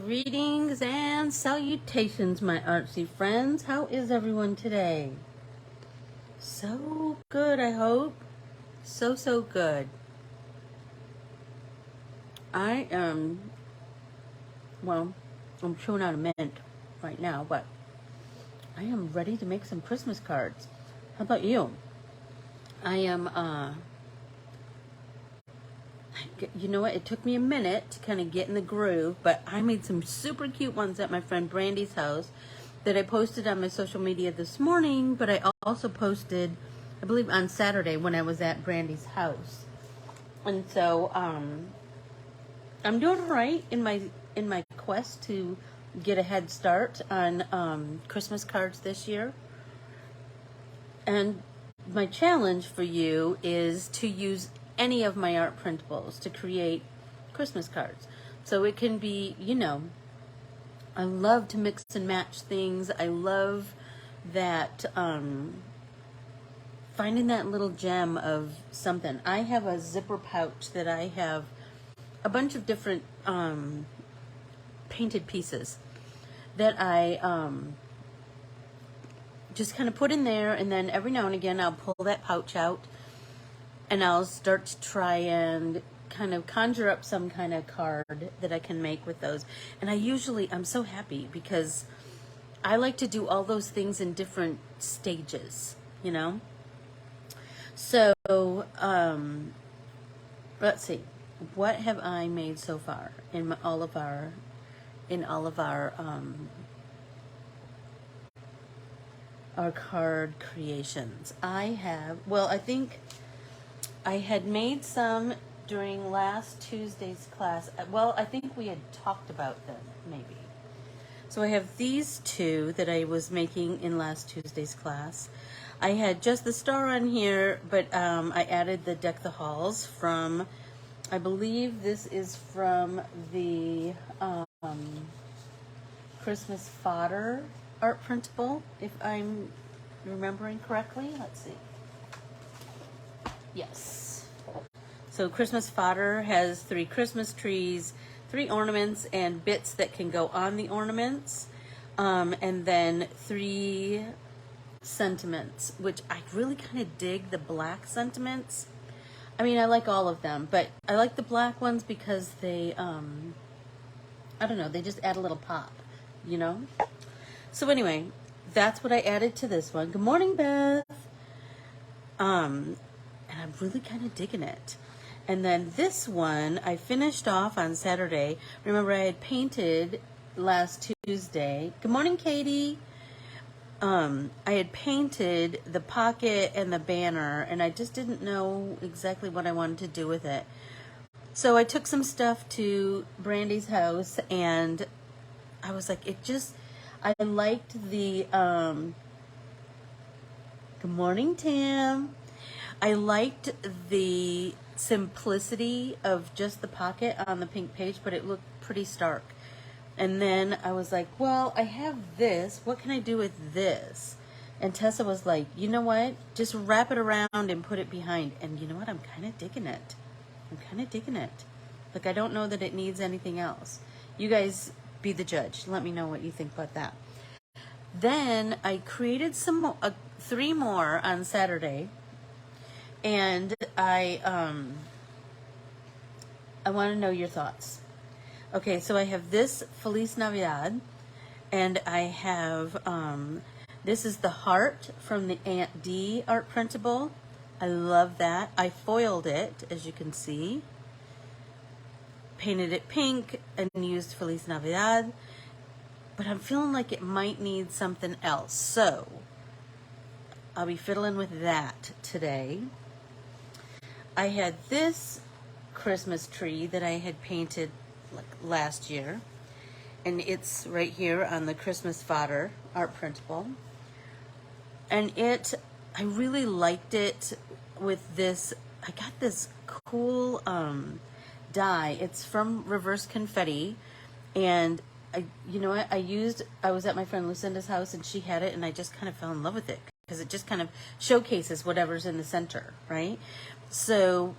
Greetings and salutations, my artsy friends. How is everyone today? So good, I hope. So good. I am, well, I'm chewing out a mint right now, but I am ready to make some Christmas cards. How about you? I am, you know what? It took me a minute to kind of get in the groove, but I made some super cute ones at my friend Brandy's house that I posted on my social media this morning, but I also posted, I believe, on Saturday when I was at Brandy's house. And so, I'm doing all right in my quest to get a head start on Christmas cards this year. And my challenge for you is to use any of my art printables to create Christmas cards. So it can be, you know, I love to mix and match things. I love that finding that little gem of something. I have a zipper pouch that I have a bunch of different painted pieces that I just kind of put in there, and then every now and again I'll pull that pouch out and I'll start to try and kind of conjure up some kind of card that I can make with those. And I'm so happy because I like to do all those things in different stages, you know? So, let's see. What have I made so far in all of our card creations? I think I had made some during last Tuesday's class. Well, I think we had talked about them, maybe. So I have these two that I was making in last Tuesday's class. I had just the star on here, but I added the Deck the Halls from, I believe this is from the Christmas Fodder art printable, if I'm remembering correctly. Let's see. Yes. So Christmas Fodder has 3 Christmas trees, 3 ornaments, and bits that can go on the ornaments, and then 3 sentiments, which I really kind of dig the black sentiments. I mean, I like all of them, but I like the black ones because they, I don't know, they just add a little pop, you know? So anyway, that's what I added to this one. Good morning, Beth. And I'm really kind of digging it. And then this one I finished off on Saturday. Remember, I had painted last Tuesday. Good morning, Katie. I had painted the pocket and the banner, and I just didn't know exactly what I wanted to do with it. So I took some stuff to Brandy's house, and I was like, I liked the, good morning, Tim. I liked the simplicity of just the pocket on the pink page, but it looked pretty stark. And then I was like, well, I have this. What can I do with this? And Tessa was like, you know what? Just wrap it around and put it behind. And you know what? I'm kind of digging it. Like, I don't know that it needs anything else. You guys be the judge. Let me know what you think about that. Then I created 3 more on Saturday. And I want to know your thoughts. Okay, so I have this Feliz Navidad, and I have, this is the heart from the Aunt D art printable. I love that. I foiled it, as you can see. Painted it pink and used Feliz Navidad, but I'm feeling like it might need something else. So I'll be fiddling with that today. I had this Christmas tree that I had painted like last year, and it's right here on the Christmas Fodder art printable. And I really liked it with this. I got this cool die. It's from Reverse Confetti, and you know what? I was at my friend Lucinda's house, and she had it, and I just kind of fell in love with it because it just kind of showcases whatever's in the center, right? So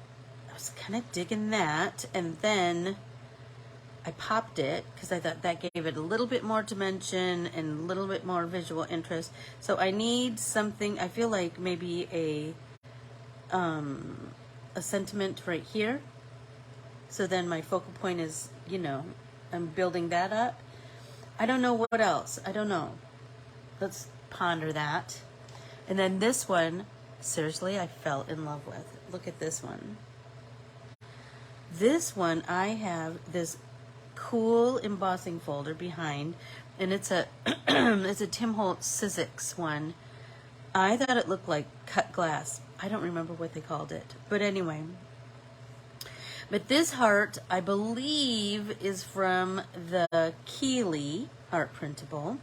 I was kind of digging that, and then I popped it because I thought that gave it a little bit more dimension and a little bit more visual interest. So I need something, I feel like maybe a sentiment right here. So then my focal point is, you know, I'm building that up. I don't know what else. I don't know. Let's ponder that. And then this one, seriously, I fell in love with. Look at this one. This one, I have this cool embossing folder behind, and it's a it's a Tim Holtz Sizzix one. I thought it looked like cut glass. I don't remember what they called it, but anyway. But this heart, I believe, is from the Keeley art printable,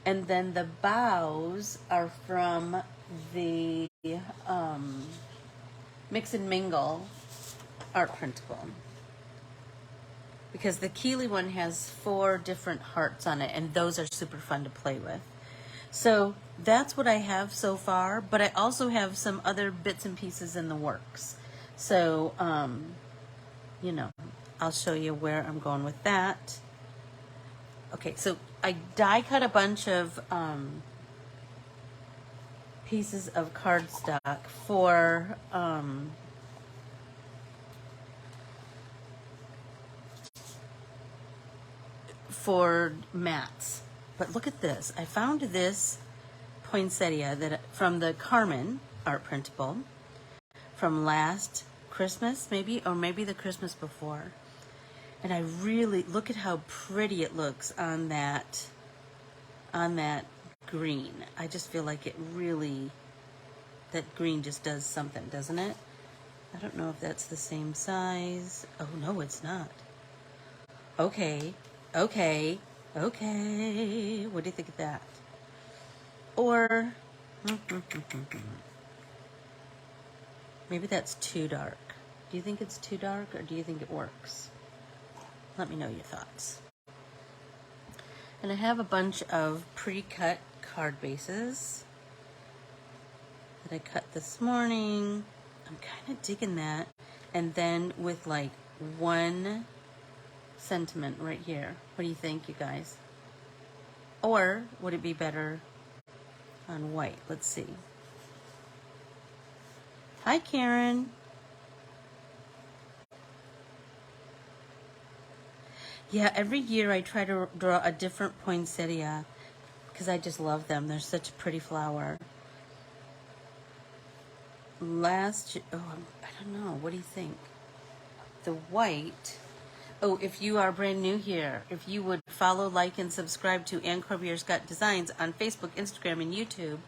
and then the bows are from the Mix and Mingle art printable, because the Keeley one has 4 different hearts on it, and those are super fun to play with. So that's what I have so far, but I also have some other bits and pieces in the works. So, you know, I'll show you where I'm going with that. Okay, so I die cut a bunch of pieces of cardstock for mats. But look at this. I found this poinsettia that from the Carmen art printable from last Christmas, maybe, or maybe the Christmas before. And I really look at how pretty it looks on that green. I just feel like it really, that green just does something, doesn't it? I don't know if that's the same size. Oh no, it's not. Okay. What do you think of that? Or maybe that's too dark. Do you think it's too dark, or do you think it works? Let me know your thoughts. And I have a bunch of pre-cut card bases that I cut this morning. I'm kind of digging that. And then with like one sentiment right here. What do you think, you guys? Or would it be better on white? Let's see. Hi, Karen. Yeah, every year I try to draw a different poinsettia because I just love them. They're such a pretty flower. Last year, I don't know. What do you think? The white. Oh, if you are brand new here, if you would follow, like, and subscribe to Corbiere-Scott Designs on Facebook, Instagram, and YouTube,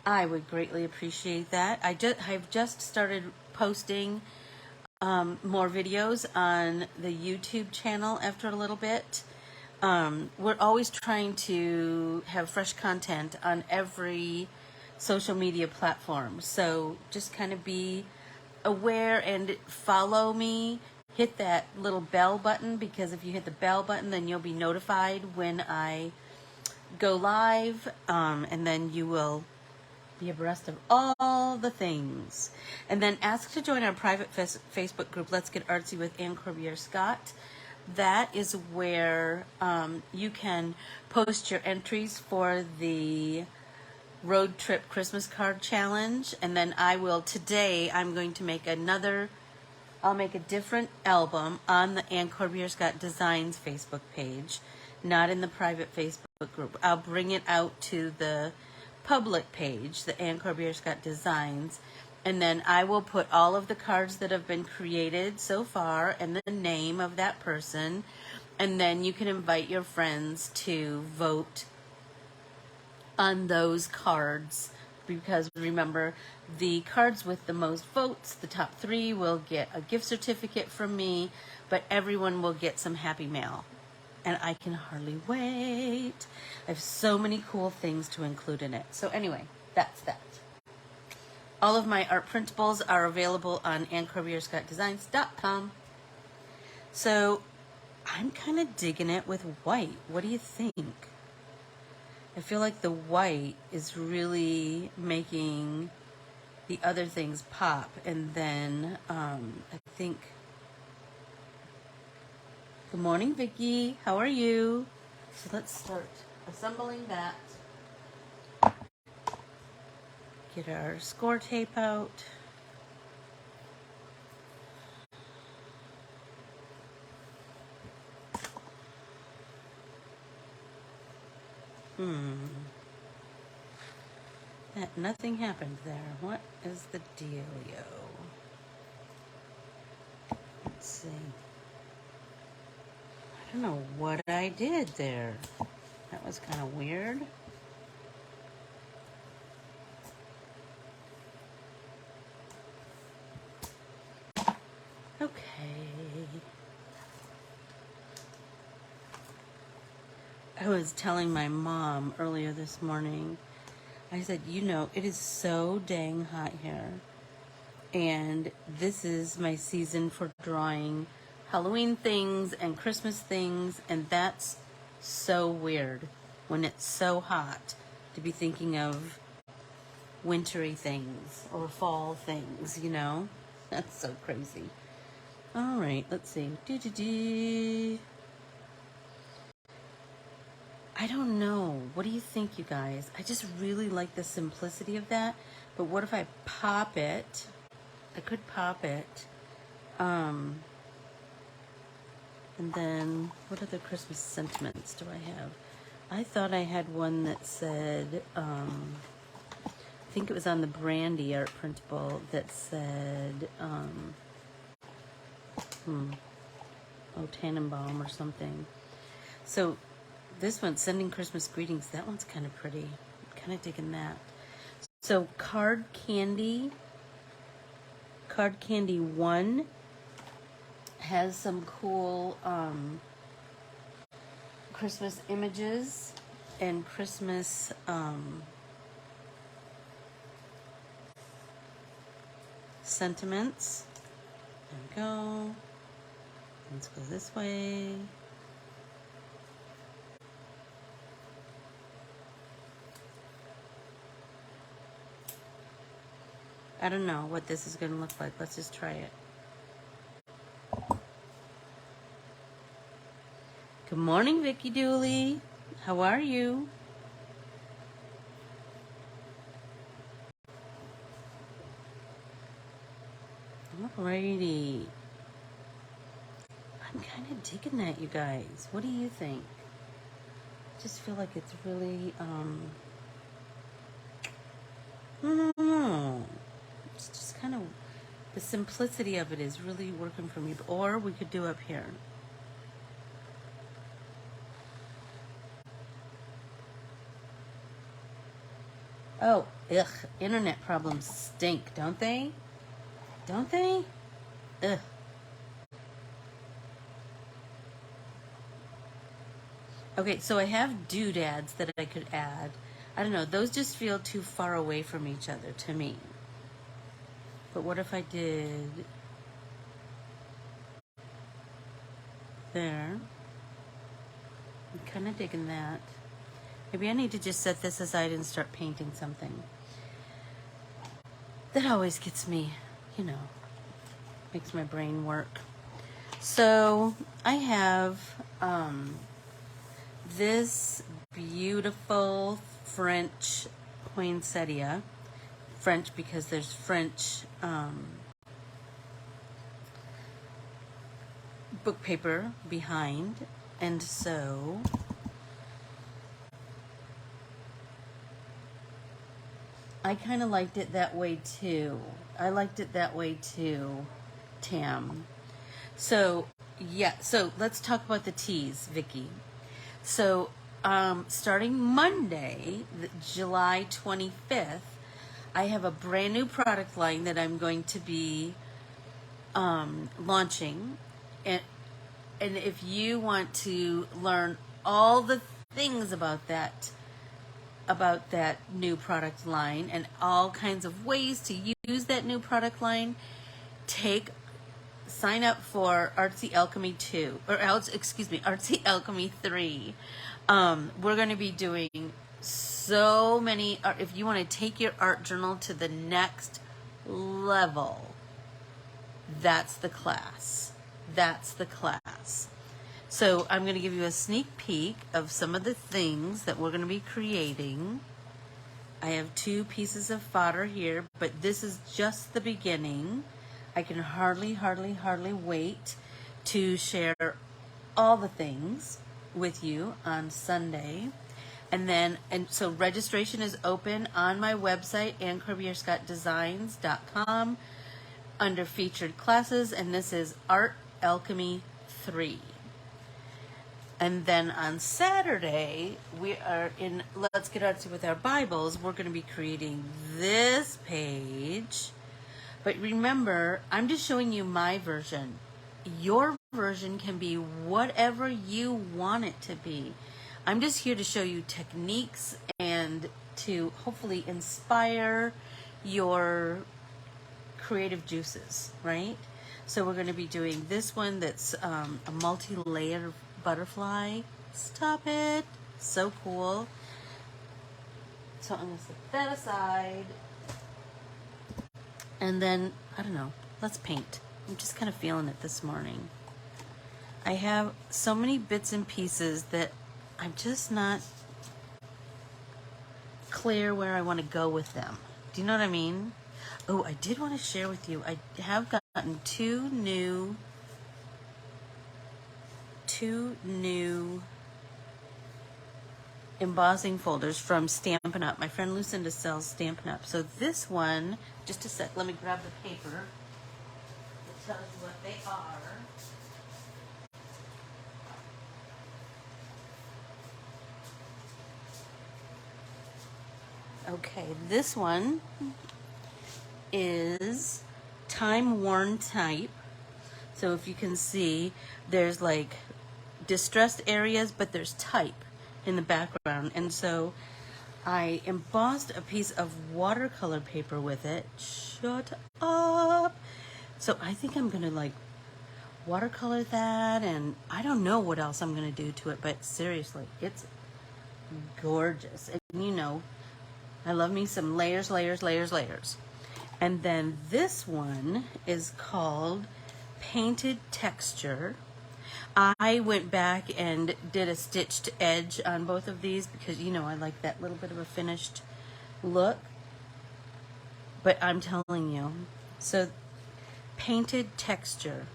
I would greatly appreciate that. I've just started posting more videos on the YouTube channel after a little bit. We're always trying to have fresh content on every social media platform. So just kind of be aware and follow me. Hit that little bell button, because if you hit the bell button, then you'll be notified when I go live, and then you will be abreast of all the things. And then ask to join our private Facebook group, Let's Get Artsy with Corbiere-Scott. That is where you can post your entries for the road trip Christmas card challenge. And then today I'm going to make I'll make a different album on the Corbiere-Scott Designs Facebook page, not in the private Facebook group. I'll bring it out to the public page, the Corbiere-Scott Designs, and then I will put all of the cards that have been created so far and the name of that person, and then you can invite your friends to vote on those cards, because remember, the cards with the most votes, the top 3, will get a gift certificate from me, but everyone will get some happy mail. And I can hardly wait. I have so many cool things to include in it. So anyway, that's that. All of my art printables are available on Corbiere-ScottDesigns.com. So I'm kind of digging it with white. What do you think? I feel like the white is really making the other things pop. And then I think Good morning, Vicki. How are you? So let's start assembling that. Get our score tape out. Nothing happened there. What is the dealio? Let's see. I don't know what I did there. That was kind of weird. Okay. I was telling my mom earlier this morning, I said, you know, it is so dang hot here. And this is my season for drawing Halloween things and Christmas things. And that's so weird when it's so hot to be thinking of wintry things or fall things, you know? That's so crazy. All right, let's see. I don't know. What do you think, you guys? I just really like the simplicity of that. But what if I pop it? I could pop it. And then, what other Christmas sentiments do I have? I thought I had one that said, I think it was on the Brandy art printable that said, Tannenbaum or something. So, this one, Sending Christmas Greetings, that one's kind of pretty. I'm kind of digging that. So, Card Candy 1 has some cool Christmas images and Christmas sentiments. There we go. Let's go this way. I don't know what this is going to look like. Let's just try it. Good morning, Vicky Dooley. How are you? Alrighty. I'm kind of digging that, you guys. What do you think? I just feel like it's really, I don't know. It's just kind of, the simplicity of it is really working for me. Or we could do up here. Oh, ugh, internet problems stink, don't they? Don't they? Ugh. Okay, so I have doodads that I could add. I don't know, those just feel too far away from each other to me. But what if I did there? I'm kind of digging that. Maybe I need to just set this aside and start painting something. That always gets me, you know, makes my brain work. So I have this beautiful French poinsettia. French because there's French book paper behind, and so I kind of liked it that way too. Tam. So yeah, so let's talk about the teas, Vicky. So starting Monday, July 25th, I have a brand new product line that I'm going to be launching, and if you want to learn all the things about that new product line and all kinds of ways to use that new product line, sign up for Artsy Alchemy 2, or Artsy Alchemy 3. We're going to be doing so many, if you want to take your art journal to the next level, that's the class. So I'm going to give you a sneak peek of some of the things that we're going to be creating. I have 2 pieces of fodder here, but this is just the beginning. I can hardly wait to share all the things with you on Sunday. And so registration is open on my website and Corbiere-Scott under featured classes, and this is Art Alchemy 3. And then on Saturday, we are in Let's Get Artsy with Our Bibles. We're going to be creating this page. But remember, I'm just showing you my version. Your version can be whatever you want it to be. I'm just here to show you techniques and to hopefully inspire your creative juices, right? So we're going to be doing this one that's a multi-layered butterfly. Stop it. So cool. So I'm going to set that aside. And then, I don't know, let's paint. I'm just kind of feeling it this morning. I have so many bits and pieces that I'm just not clear where I want to go with them. Do you know what I mean? Oh, I did want to share with you, I have gotten two new embossing folders from Stampin' Up. My friend Lucinda sells Stampin' Up. So this one, just a sec, let me grab the paper that tells you what they are. Okay, this one is time-worn type. So if you can see, there's like distressed areas, but there's type in the background. And so I embossed a piece of watercolor paper with it. Shut up! So I think I'm gonna like watercolor that, and I don't know what else I'm gonna do to it, but seriously, it's gorgeous. And you know, I love me some layers, layers, layers, layers. And then this one is called Painted Texture. I went back and did a stitched edge on both of these because, you know, I like that little bit of a finished look. But I'm telling you, so Painted Texture.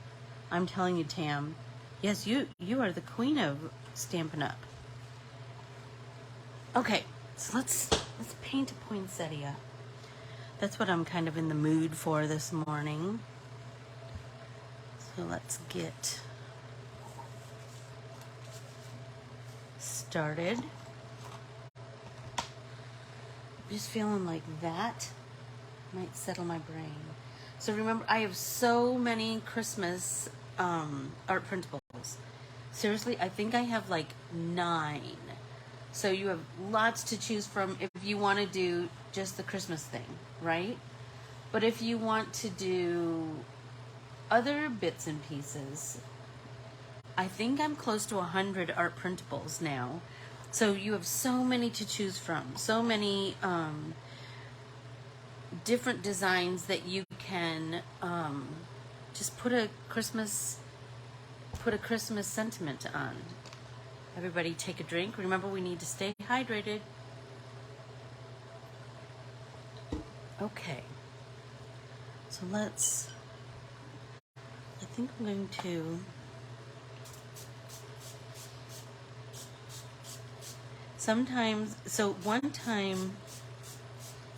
I'm telling you, Tam, yes, you are the queen of Stampin' Up. Okay, so let's paint a poinsettia. That's what I'm kind of in the mood for this morning. So let's get started. I'm just feeling like that might settle my brain. So remember, I have so many Christmas art printables. Seriously, I think I have like 9. So you have lots to choose from if you want to do just the Christmas thing, right? But if you want to do other bits and pieces, I think I'm close to 100 art printables now. So you have so many to choose from, so many different designs that you can just put a Christmas sentiment on. Everybody take a drink. Remember, we need to stay hydrated. Okay. So I think I'm going to one time,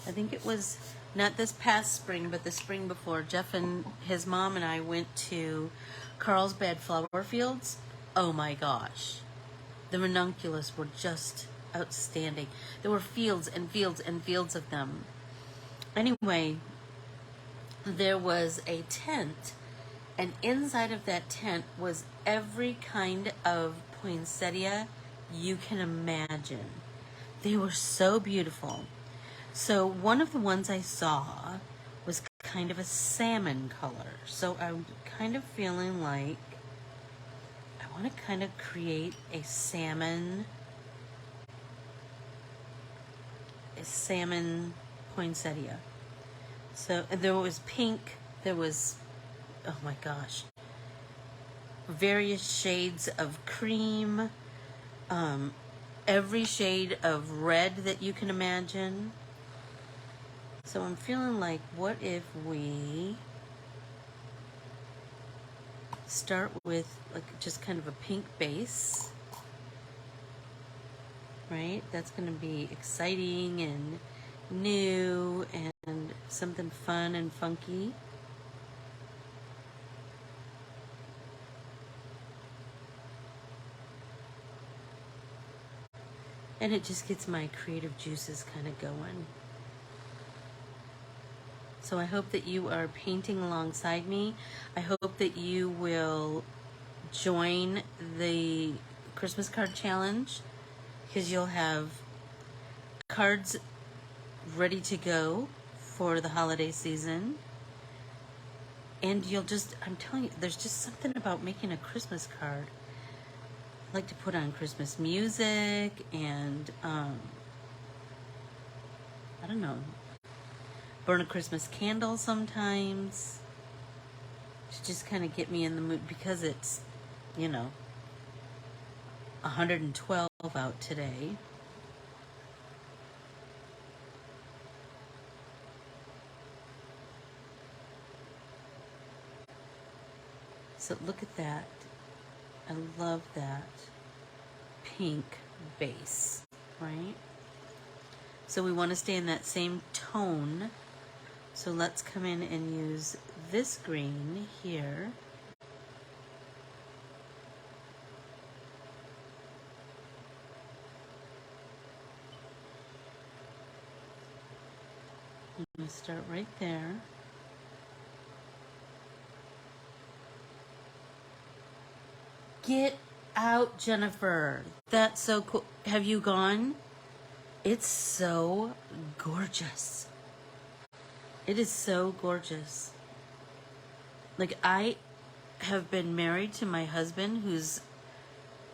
I think it was not this past spring, but the spring before, Jeff and his mom and I went to Carlsbad flower fields. Oh my gosh. The ranunculus were just outstanding. There were fields and fields and fields of them. Anyway, there was a tent, and inside of that tent was every kind of poinsettia you can imagine. They were so beautiful. So one of the ones I saw was kind of a salmon color. So I'm kind of feeling like I want to kind of create a salmon poinsettia. So there was pink, there was, oh my gosh, various shades of cream, every shade of red that you can imagine. So I'm feeling like, what if we start with like just kind of a pink base, right? That's going to be exciting and new and something fun and funky. And it just gets my creative juices kind of going. So I hope that you are painting alongside me. I hope that you will join the Christmas card challenge, because you'll have cards ready to go for the holiday season. And you'll just, I'm telling you, there's just something about making a Christmas card. I like to put on Christmas music and, I don't know, burn a Christmas candle sometimes to just kind of get me in the mood, because it's, 112 out today. So look at that. I love that pink base, right? So we want to stay in that same tone. So let's come in and use this green here. I'm going to start right there. Get out, Jennifer. That's so cool. Have you gone? It's so gorgeous. It is so gorgeous. Like, I have been married to my husband, whose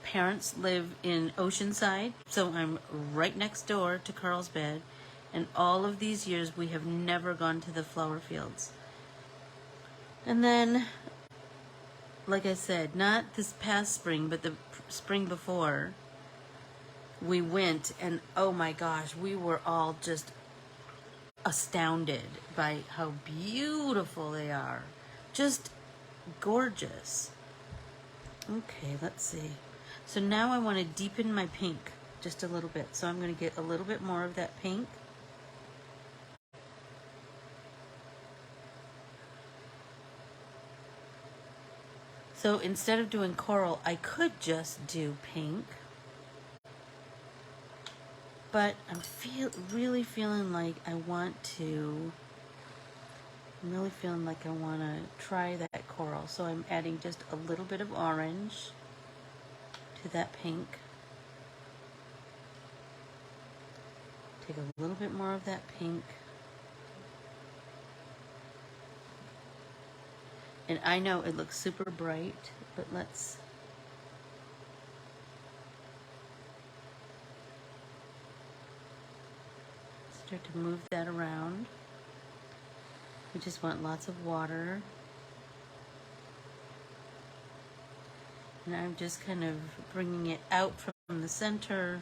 parents live in Oceanside, so I'm right next door to Carlsbad, and all of these years we have never gone to the flower fields. And then, like I said, not this past spring, but the spring before, we went, and oh my gosh, we were all just astounded by how beautiful they are. Just gorgeous. Okay, let's see. So now I want to deepen my pink just a little bit. So I'm going to get a little bit more of that pink. So instead of doing coral, I could just do pink. But I'm really feeling like I want to try that coral. So I'm adding just a little bit of orange to that pink. Take a little bit more of that pink. And I know it looks super bright, but let's start to move that around. We just want lots of water. And I'm just kind of bringing it out from the center.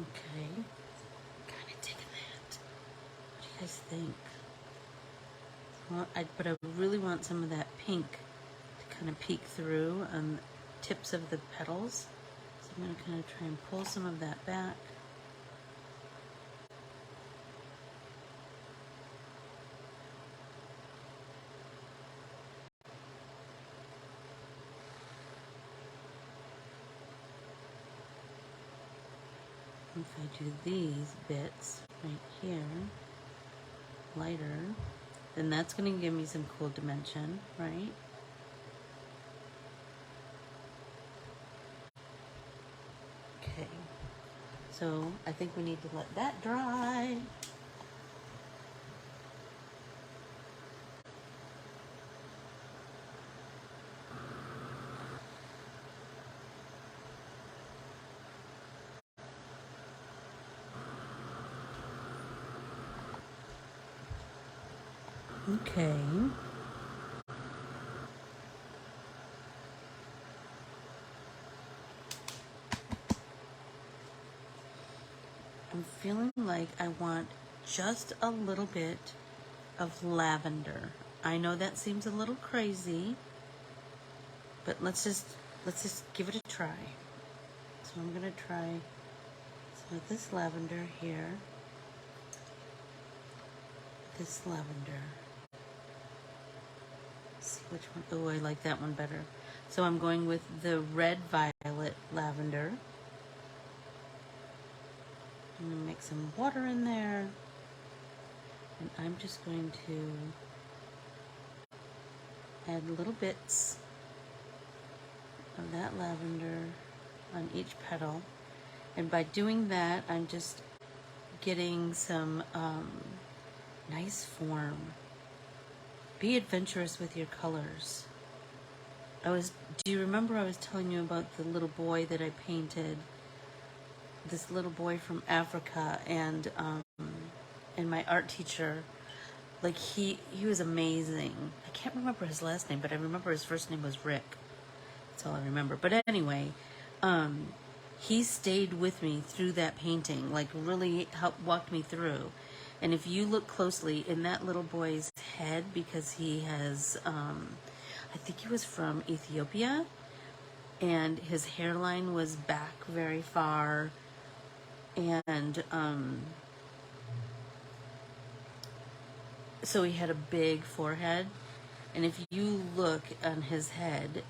Okay, kind of digging that. What do you guys think? Well, but I really want some of that pink to kind of peek through on the tips of the petals. So I'm going to kind of try and pull some of that back. If I do these bits right here, lighter, then that's going to give me some cool dimension, right? Okay, So I think we need to let that dry. Okay. I'm feeling like I want just a little bit of lavender. I know that seems a little crazy, but let's just give it a try. So I'm gonna try some of this lavender here. This lavender. Let's see which one. Oh, I like that one better. So I'm going with the red violet lavender. I'm gonna mix some water in there. And I'm just going to add little bits of that lavender on each petal. And by doing that, I'm just getting some nice form. Be adventurous with your colors. Do you remember I was telling you about the little boy that I painted? This little boy from Africa, and my art teacher, like he was amazing. I can't remember his last name, but I remember his first name was Rick. That's all I remember. But anyway, he stayed with me through that painting, like really helped walk me through. And if you look closely in that little boy's head, because he has, I think he was from Ethiopia, and his hairline was back very far, and so he had a big forehead. And if you look on his head,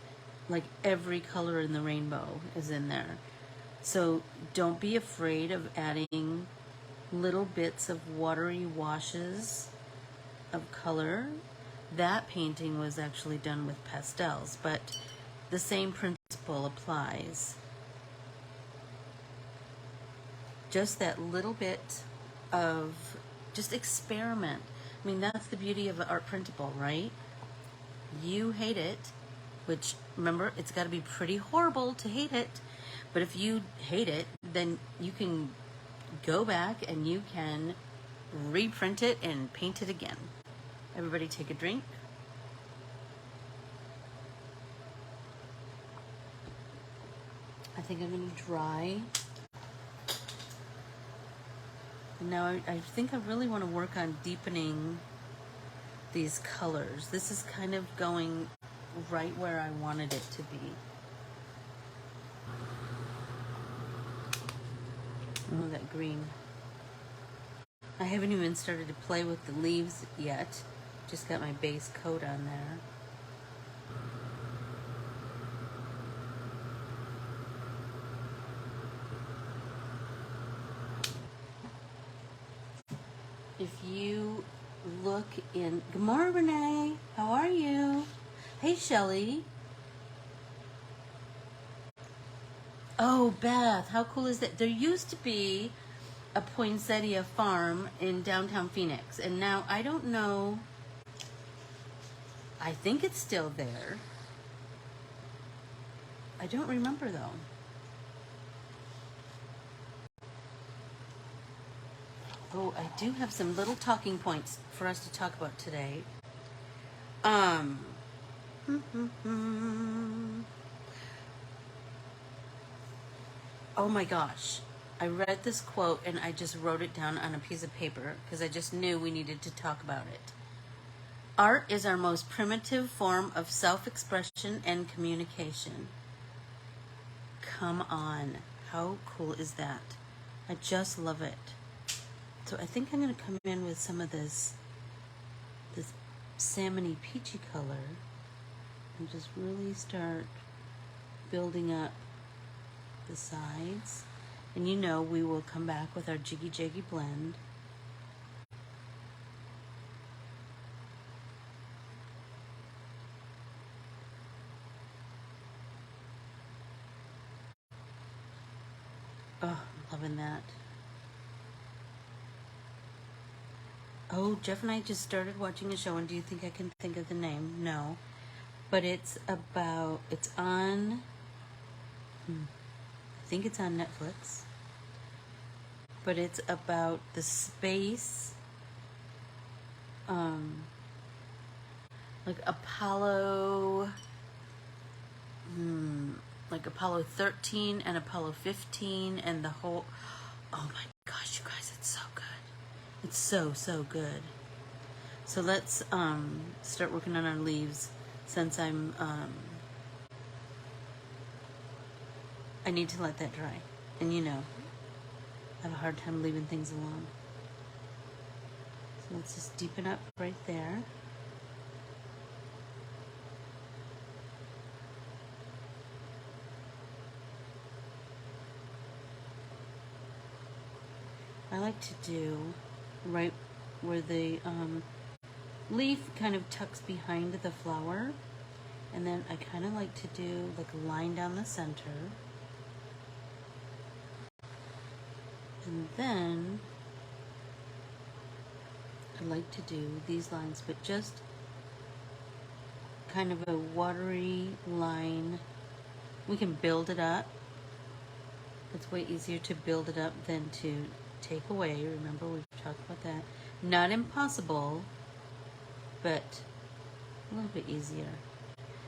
like every color in the rainbow is in there. So don't be afraid of adding little bits of watery washes of color. That painting was actually done with pastels, but the same principle applies. Just that little bit of, just experiment. I mean, that's the beauty of the art principle, right? You hate it, which, remember, it's got to be pretty horrible to hate it. But if you hate it, then you can go back and you can reprint it and paint it again. Everybody take a drink. I think I'm going to dry. Now I think I really want to work on deepening these colors. This is kind of going right where I wanted it to be. Oh, that green. I haven't even started to play with the leaves yet. Just got my base coat on there. If you look in... Good morning, Renee. How are you? Hey, Shelly. Oh, Beth, how cool is that? There used to be a poinsettia farm in downtown Phoenix, and now I don't know. I think it's still there. I don't remember, though. Oh, I do have some little talking points for us to talk about today. Oh my gosh. I read this quote and I just wrote it down on a piece of paper because I just knew we needed to talk about it. Art is our most primitive form of self-expression and communication. Come on. How cool is that? I just love it. So I think I'm going to come in with some of this salmony peachy color and just really start building up the sides. And you know we will come back with our Jiggy Jaggy blend. Oh, loving that. Oh, Jeff and I just started watching a show, and do you think I can think of the name? No. But it's on, I think it's on Netflix. But it's about the space, like Apollo, like Apollo 13 and Apollo 15 and the whole, oh my gosh, you guys, it's so good. It's so, so good. So let's start working on our leaves, since I need to let that dry. And you know, I have a hard time leaving things alone. So let's just deepen up right there. I like to do right where the leaf kind of tucks behind the flower, and then I kind of like to do like a line down the center, and then I like to do these lines, but just kind of a watery line. We can build it up. It's way easier to build it up than to take away. Remember, we've talked about that. Not impossible, but a little bit easier.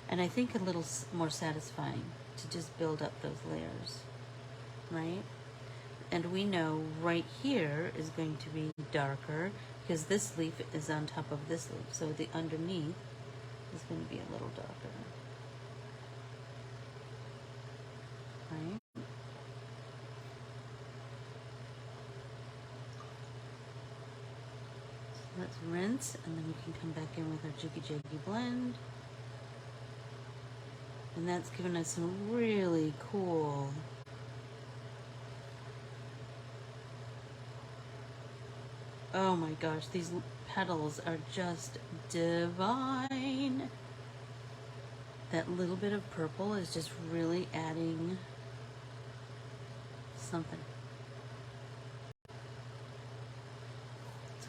And I think a little more satisfying to just build up those layers, right? And we know right here is going to be darker because this leaf is on top of this leaf. So the underneath is going to be a little darker, right? Let's rinse, and then we can come back in with our Jiggy Jiggy blend. And that's given us some really cool oh my gosh, these petals are just divine. That little bit of purple is just really adding something.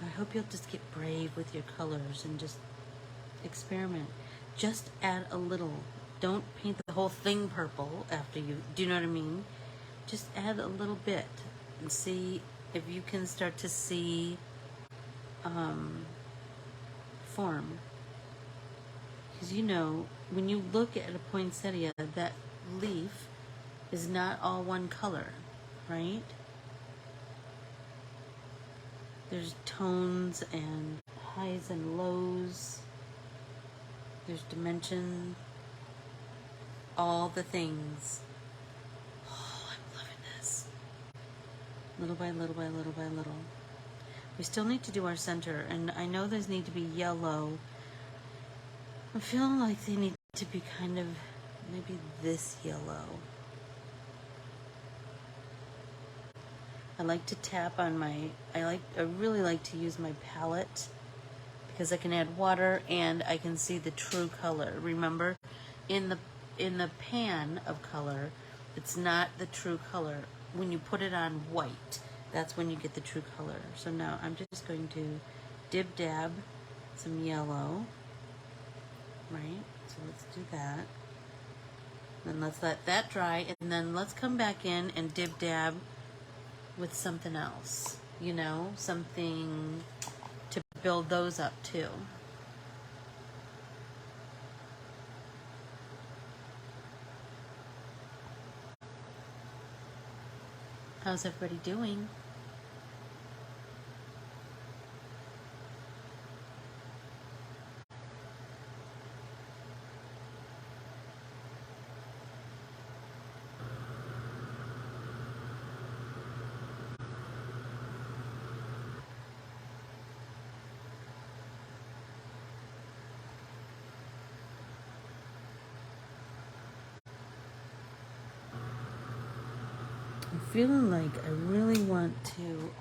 I hope you'll just get brave with your colors and just experiment. Just add a little. Don't paint the whole thing purple after you, do you know what I mean? Just add a little bit and see if you can start to see form. Because you know, when you look at a poinsettia, that leaf is not all one color, right? There's tones and highs and lows. There's dimension. All the things. Oh, I'm loving this. Little by little by little by little. We still need to do our center, and I know those need to be yellow. I'm feeling like they need to be kind of maybe this yellow. I like to tap on my, I really like to use my palette because I can add water and I can see the true color. Remember, in the pan of color, it's not the true color. When you put it on white, that's when you get the true color. So now I'm just going to dib-dab some yellow, right? So let's do that. Then let's let that dry, and then let's come back in and dib-dab with something else, you know, something to build those up too. How's everybody doing? I'm feeling like I really want to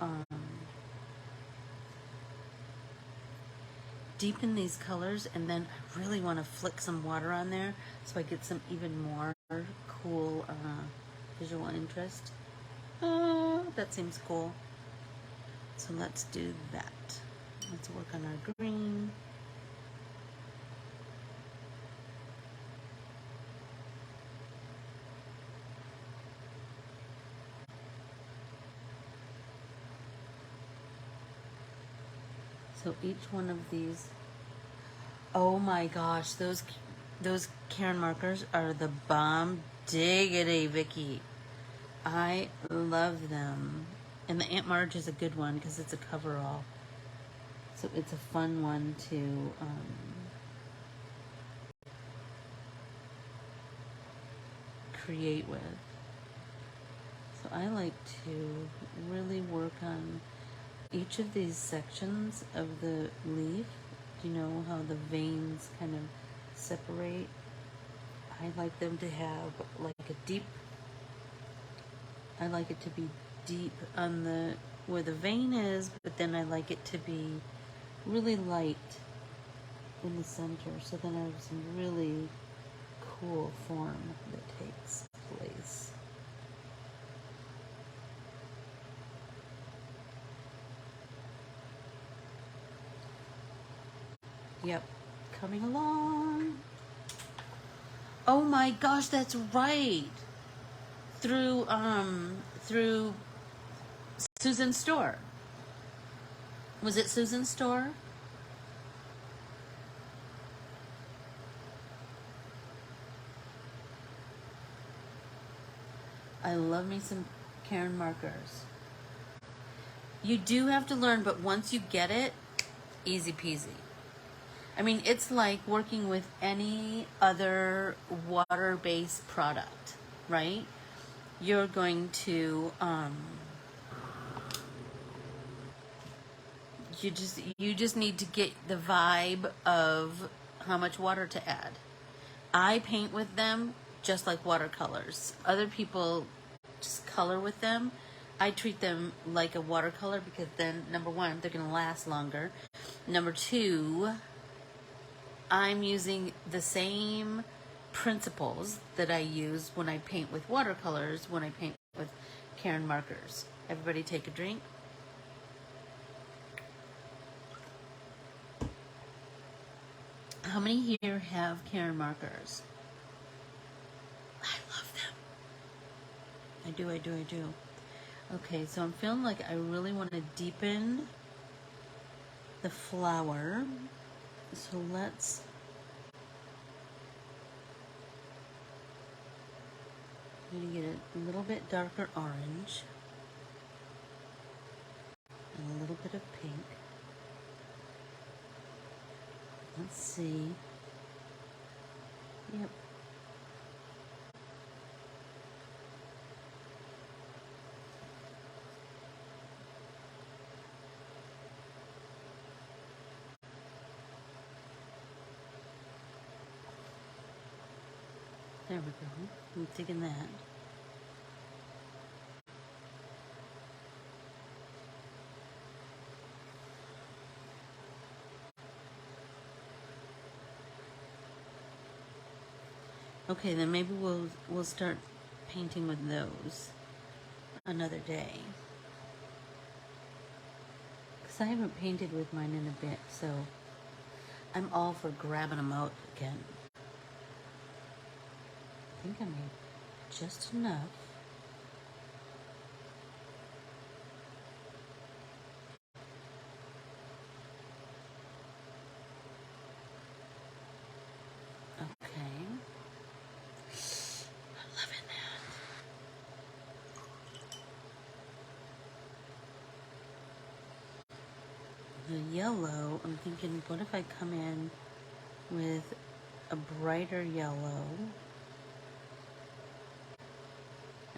deepen these colors, and then I really want to flick some water on there so I get some even more cool visual interest. that seems cool. So let's do that. Let's work on our green. So each one of these, oh my gosh, those Karen markers are the bomb diggity, Vicky. I love them. And the Aunt Marge is a good one because it's a coverall. So it's a fun one to create with. So I like to really work on each of these sections of the leaf. You know how the veins kind of separate? I like them to have like a deep, I like it to be deep on the, where the vein is, but then I like it to be really light in the center, so then I have some really cool form that takes place. Yep, coming along. Oh my gosh, that's right. Through Susan's store. Was it Susan's store? I love me some Karen markers. You do have to learn, but once you get it, easy peasy. I mean, it's like working with any other water-based product, right? You're going to, you just need to get the vibe of how much water to add. I paint with them just like watercolors. Other people just color with them. I treat them like a watercolor because then, number one, they're going to last longer. Number two, I'm using the same principles that I use when I paint with watercolors, when I paint with Karen markers. Everybody take a drink. How many here have Karen markers? I love them. I do. Okay, so I'm feeling like I really want to deepen the flower. So let's I'm going to get a little bit darker orange and a little bit of pink. Let's see. Yep. There we go. I'm digging that. Okay, then maybe we'll start painting with those another day. Because I haven't painted with mine in a bit, so I'm all for grabbing them out again. I think I made just enough. Okay. I'm loving that. The yellow, I'm thinking, what if I come in with a brighter yellow?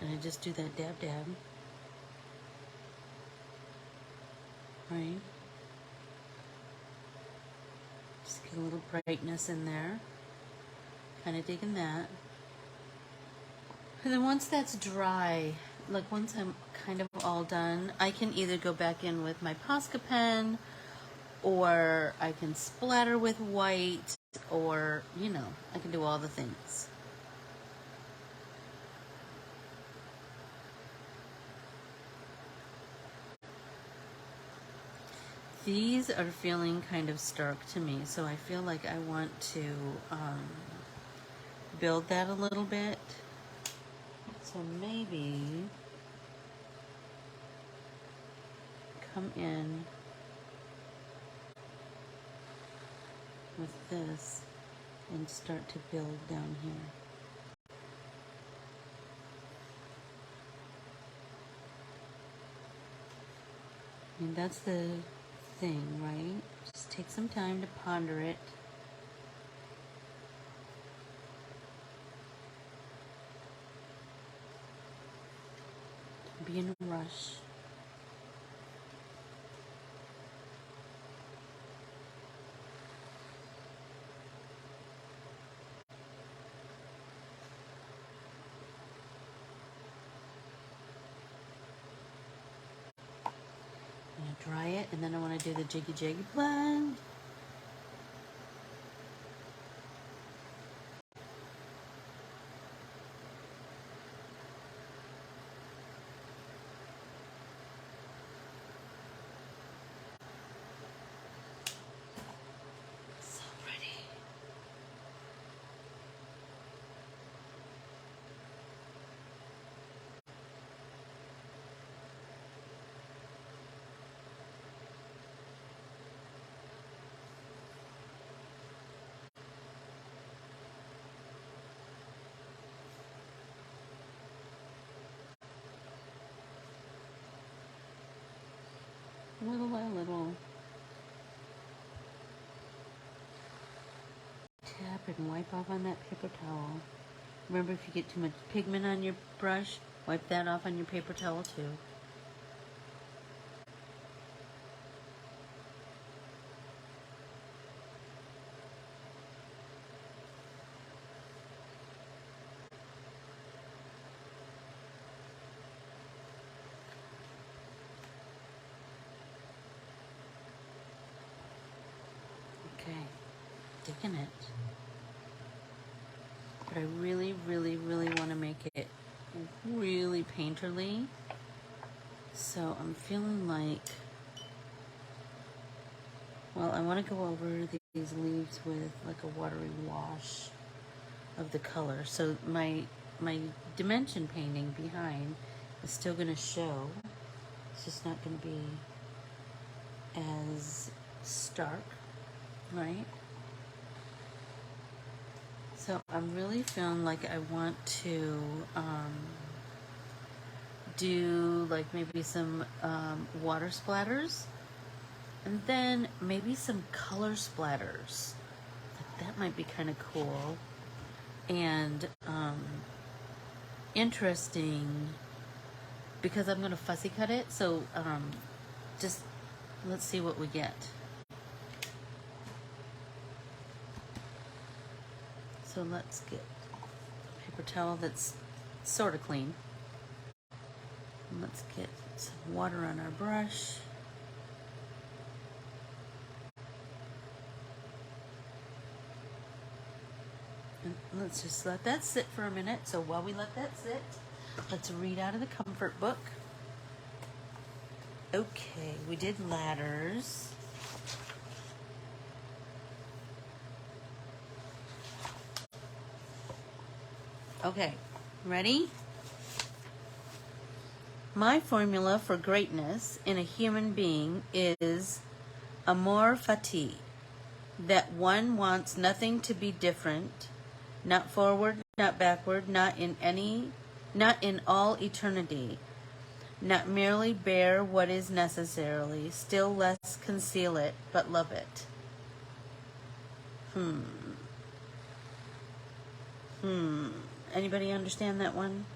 And I just do that dab dab. Right? Just get a little brightness in there. Kind of digging that. And then once that's dry, like once I'm kind of all done, I can either go back in with my Posca pen, or I can splatter with white, or, you know, I can do all the things. These are feeling kind of stark to me, so I feel like I want to build that a little bit. So maybe come in with this and start to build down here. I mean, that's the thing, right? Just take some time to ponder it. Don't be in a rush. Dry it, and then I want to do the jiggy jiggy blend. So pretty. Little by little. Tap and wipe off on that paper towel. Remember, if you get too much pigment on your brush, wipe that off on your paper towel too. Okay, digging it. But I really, really, really want to make it really painterly. So I'm feeling like, well, I want to go over these leaves with like a watery wash of the color. So my dimension painting behind is still going to show. It's just not going to be as stark, right? So I'm really feeling like I want to do like maybe some water splatters, and then maybe some color splatters. That might be kind of cool and interesting, because I'm going to fussy cut it. So just let's see what we get. So let's get a paper towel that's sort of clean. And let's get some water on our brush. And let's just let that sit for a minute. So while we let that sit, let's read out of the comfort book. Okay, we did ladders. Okay, ready? My formula for greatness in a human being is amor fati, that one wants nothing to be different, not forward, not backward, not in all eternity, not merely bear what is necessarily, still less conceal it, but love it. Anybody understand that one?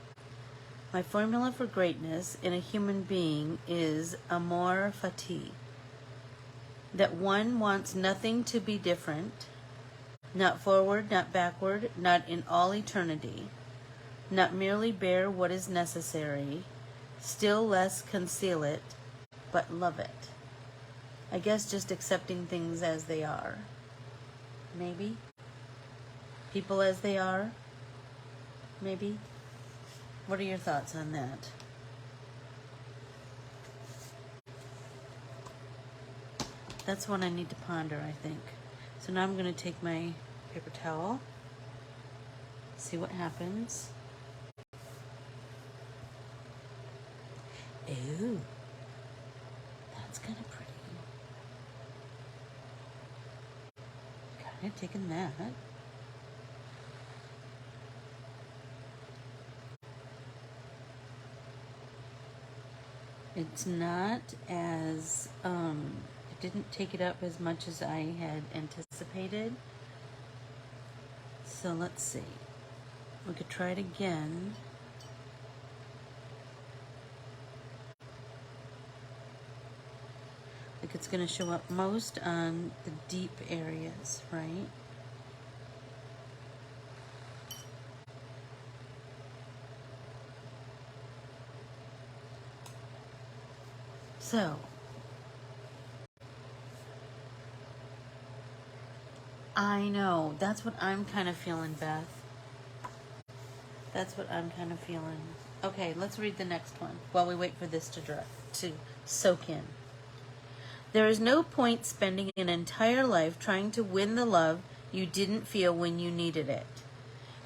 My formula for greatness in a human being is amor fati, that one wants nothing to be different, not forward, not backward, not in all eternity, not merely bear what is necessary, still less conceal it, but love it. I guess just accepting things as they are. Maybe. People as they are. Maybe. What are your thoughts on that? That's one I need to ponder, I think. So now I'm going to take my paper towel, see what happens. Ooh, that's kind of pretty. Kind of taking that. It's not as, it didn't take it up as much as I had anticipated. So let's see. We could try it again. Like it's going to show up most on the deep areas, right? So, I know, that's what I'm kind of feeling, Beth. That's what I'm kind of feeling. Okay, let's read the next one while we wait for this to dry, to soak in. There is no point spending an entire life trying to win the love you didn't feel when you needed it.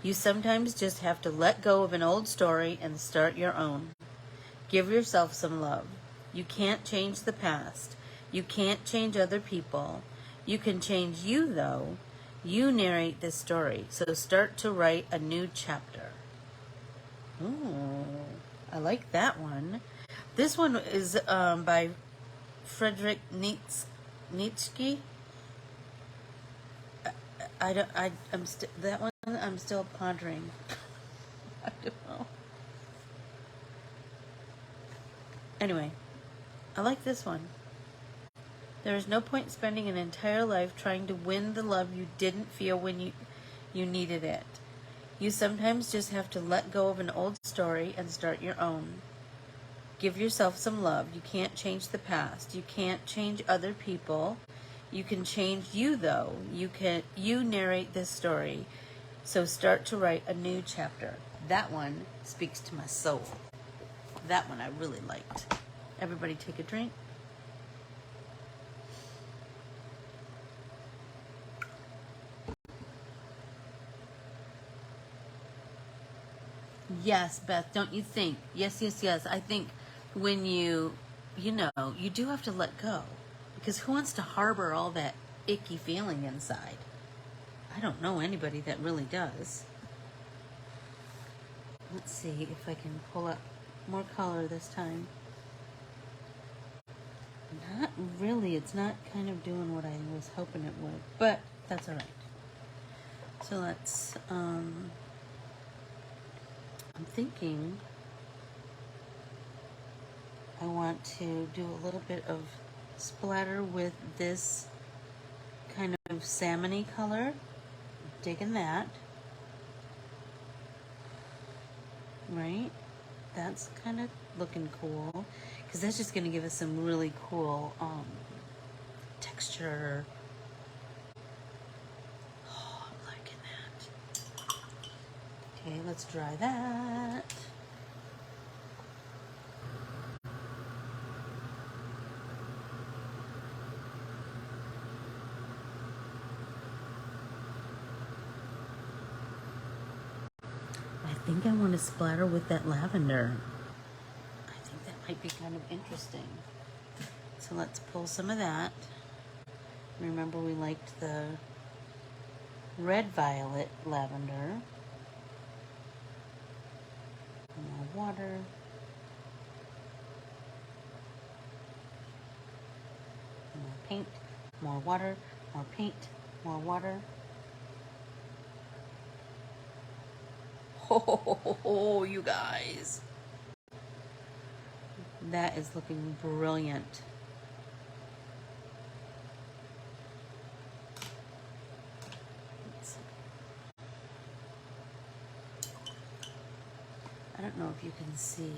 You sometimes just have to let go of an old story and start your own. Give yourself some love. You can't change the past. You can't change other people. You can change you, though. You narrate this story, so start to write a new chapter. Ooh, I like that one. This one is by Friedrich Nietzsche. That one I'm still pondering. I don't know. Anyway, I like this one. There is no point spending an entire life trying to win the love you didn't feel when you needed it. You sometimes just have to let go of an old story and start your own. Give yourself some love. You can't change the past. You can't change other people. You can change you, though. You narrate this story. So start to write a new chapter. That one speaks to my soul. That one I really liked. Everybody take a drink. Yes, Beth, don't you think? Yes, yes, yes. I think when you do have to let go. Because who wants to harbor all that icky feeling inside? I don't know anybody that really does. Let's see if I can pull up more color this time. Not really. It's not kind of doing what I was hoping it would. But that's all right. So let's... I'm thinking I want to do a little bit of splatter with this kind of salmony color. Digging that. Right? That's kind of looking cool. Because that's just going to give us some really cool texture. Oh, I'm liking that. Okay, let's dry that. I think I want to splatter with that lavender. I think that might be kind of interesting. So let's pull some of that. Remember, we liked the red violet lavender. More water. More paint. More water. More paint. More water. Oh, you guys. That is looking brilliant. I don't know if you can see.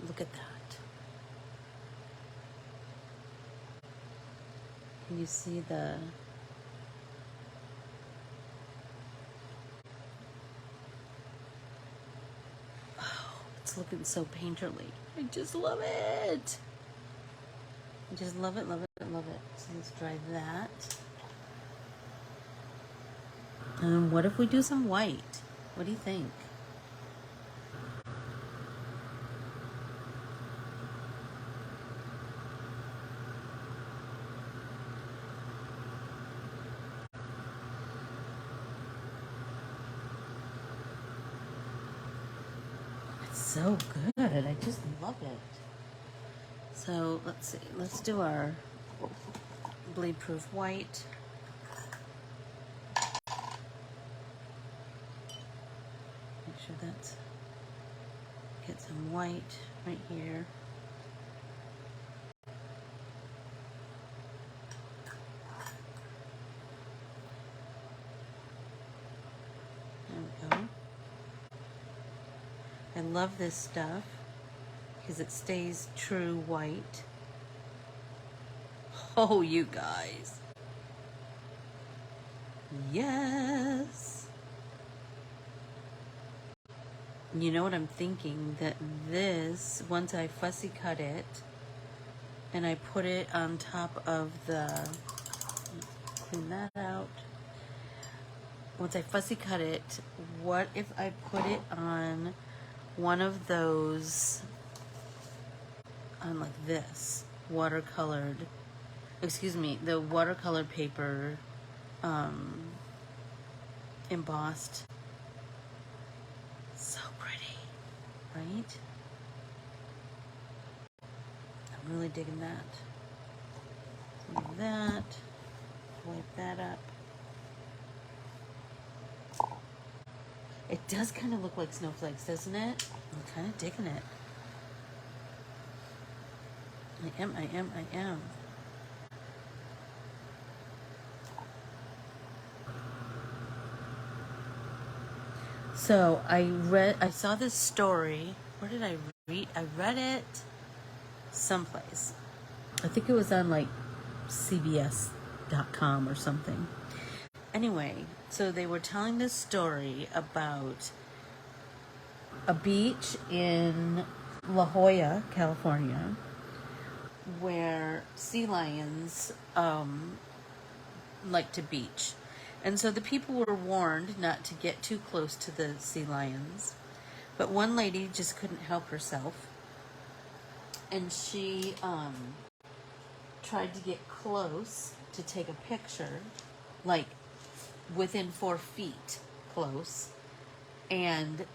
Look at that. Can you see the... It's looking so painterly. I just love it. I just love it, love it, love it. So let's try that. And what if we do some white? What do you think? It's so good. I just love it. So let's see. Let's do our bleed proof white. Make sure that's, get some white right here. There we go. I love this stuff because it stays true white. Oh, you guys. Yes. You know what I'm thinking? That this, once I fussy cut it and I put it on top of the, clean that out. Once I fussy cut it, what if I put it on one of those, on like this, watercolored, excuse me, the watercolor paper, embossed. So pretty, right? I'm really digging that. Like that, wipe that up. It does kind of look like snowflakes, doesn't it? I'm kind of digging it. I am. So I saw this story. Where did I read? I read it someplace. I think it was on like CBS.com or something. Anyway, so they were telling this story about a beach in La Jolla, California, where sea lions like to beach. And so the people were warned not to get too close to the sea lions. But one lady just couldn't help herself. And she tried to get close to take a picture, like within 4 feet close. And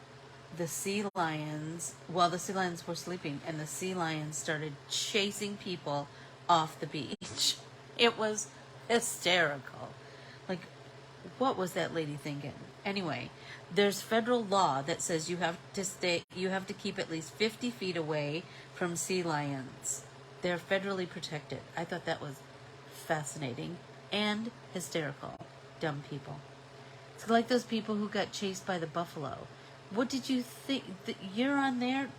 the sea lions, while the sea lions were sleeping, and the sea lions started chasing people off the beach. It was hysterical. Like, what was that lady thinking? Anyway, there's federal law that says you have to keep at least 50 feet away from sea lions. They're federally protected. I thought that was fascinating and hysterical. Dumb people. It's like those people who got chased by the buffalo. What did you think? You're on their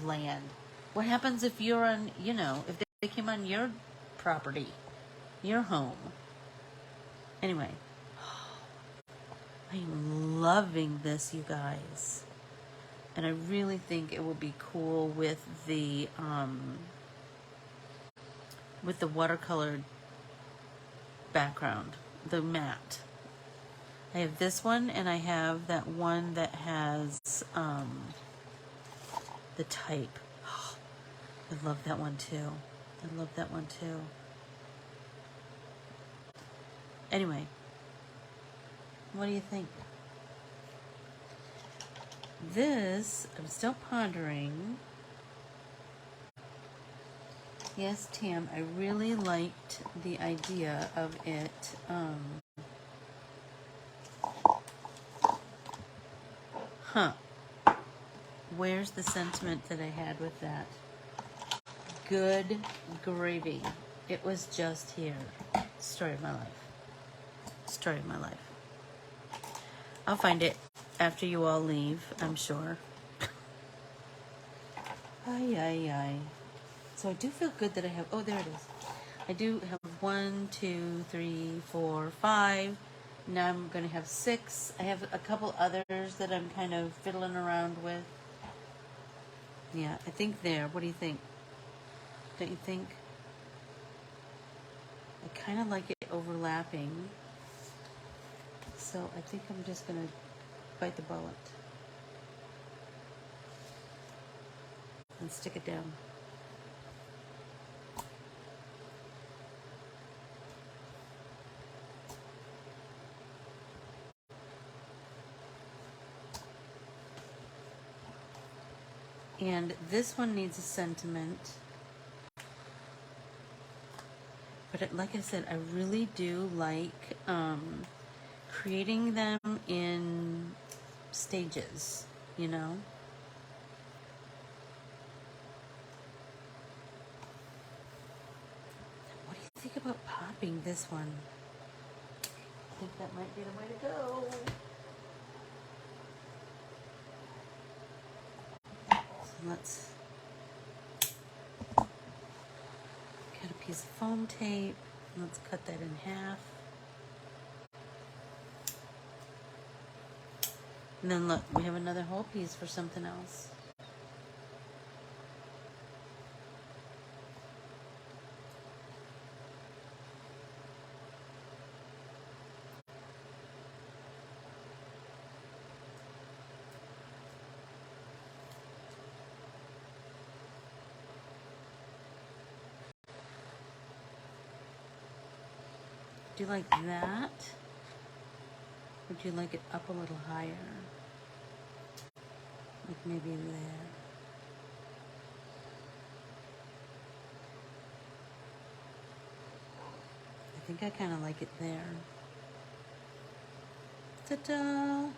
land. What happens if you're on, if they came on your property, your home? Anyway, I'm loving this, you guys. And I really think it will be cool with the watercolored background, the matte. I have this one, and I have that one that has the type. Oh, I love that one too. I love that one too. Anyway, what do you think? This, I'm still pondering. Yes, Tam, I really liked the idea of it. Where's the sentiment that I had with that? Good gravy. It was just here. Story of my life. Story of my life. I'll find it after you all leave, I'm sure. Ay. So I do feel good that I have, oh, there it is. I do have 1, 2, 3, 4, 5. Now I'm going to have 6. I have a couple others that I'm kind of fiddling around with. Yeah, I think there. What do you think? Don't you think? I kind of like it overlapping. So I think I'm just going to bite the bullet and stick it down. And this one needs a sentiment. But like I said, I really do like creating them in stages, you know? What do you think about popping this one? I think that might be the way to go. So let's cut a piece of foam tape. Let's cut that in half. And then look, we have another whole piece for something else. Do you like that? Would you like it up a little higher? Like maybe there. I think I kind of like it there. Ta-da!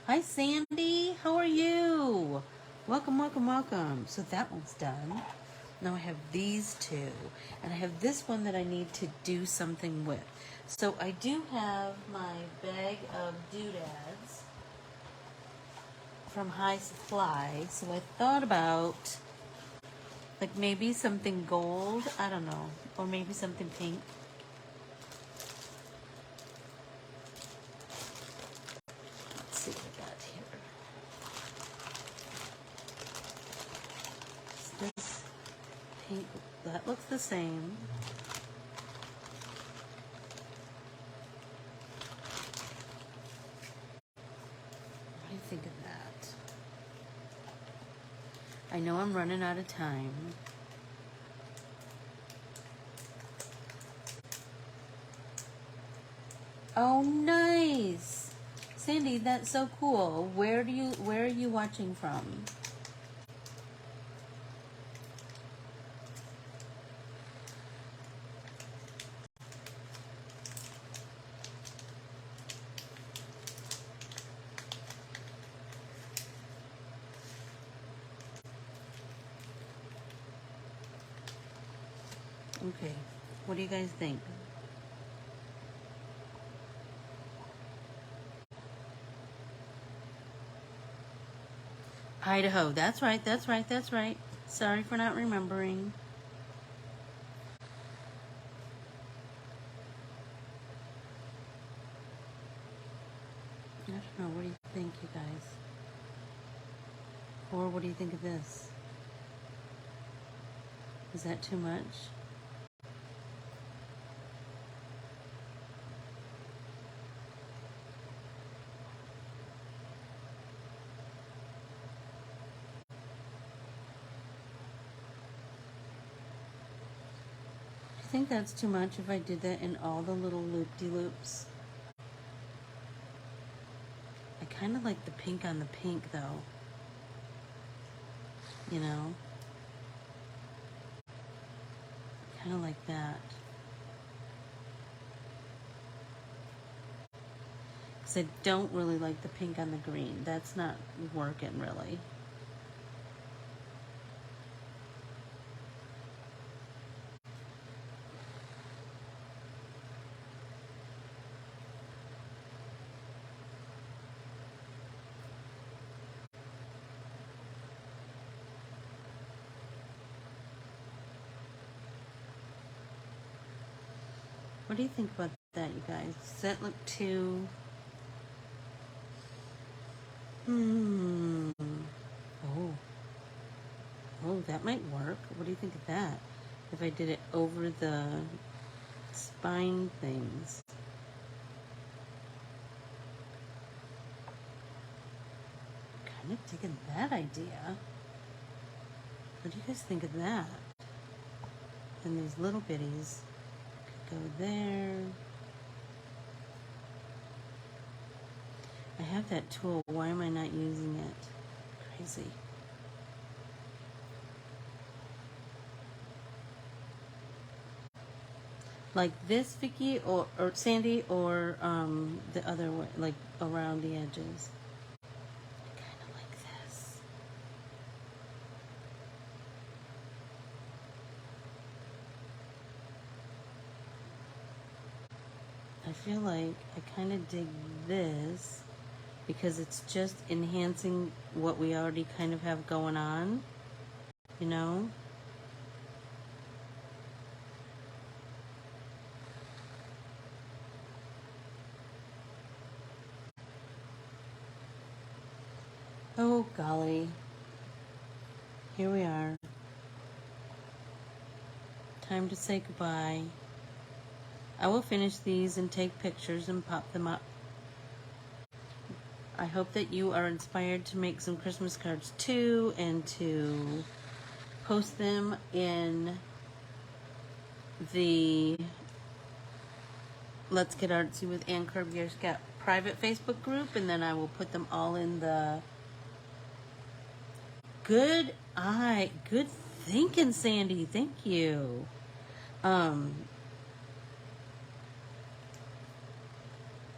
Hi, Sandy. How are you? Welcome, welcome, welcome. So that one's done. Now I have these two. And I have this one that I need to do something with. So I do have my bag of doodads from High Supply. So I thought about like maybe something gold. I don't know. Or maybe something pink. Let's see what I got here. This pink, that looks the same. What do you think of that? I know I'm running out of time. Oh, nice. Sandy, that's so cool. Where are you watching from? Okay. What do you guys think? Idaho. That's right, that's right, that's right. Sorry for not remembering. I don't know. What do you think, you guys? Or what do you think of this? Is that too much? I think that's too much if I did that in all the little loop-de-loops. I kind of like the pink on the pink, though. You know? Kind of like that. Because I don't really like the pink on the green. That's not working, really. What do you think about that, you guys? Does that look too... Oh. Oh, that might work. What do you think of that? If I did it over the spine things. Kind of digging that idea. What do you guys think of that? And these little bitties could go there. I have that tool. Why am I not using it? Crazy. Like this, Vicky, or Sandy, or the other way, like around the edges. I kind of like this. I feel like I kind of dig this because it's just enhancing what we already kind of have going on, you know? Oh, golly. Here we are. Time to say goodbye. I will finish these and take pictures and pop them up. I hope that you are inspired to make some Christmas cards too and to post them in the Let's Get Artsy with Ann Corbiere-Scott private Facebook group, and then I will put them all in the good thinking, Sandy. Thank you. I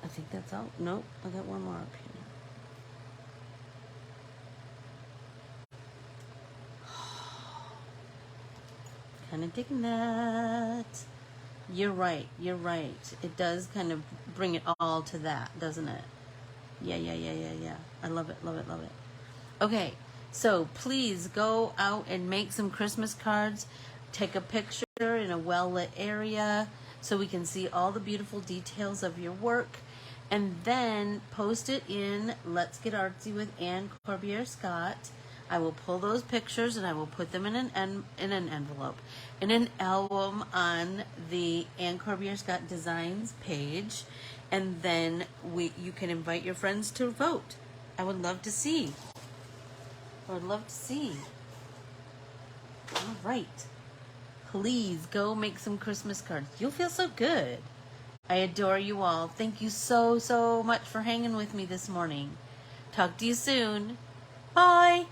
think that's all. Nope, I got one more up here. Kind of digging that. You're right. It does kind of bring it all to that, doesn't it? Yeah. I love it. Okay, so please go out and make some Christmas cards. Take a picture in a well-lit area so we can see all the beautiful details of your work. And then post it in Let's Get Artsy with Ann Corbiere-Scott. I will pull those pictures and I will put them in an envelope, in an album on the Ann Corbiere-Scott Designs page, and then you can invite your friends to vote. I would love to see. All right. Please go make some Christmas cards. You'll feel so good. I adore you all. Thank you so much for hanging with me this morning. Talk to you soon. Bye.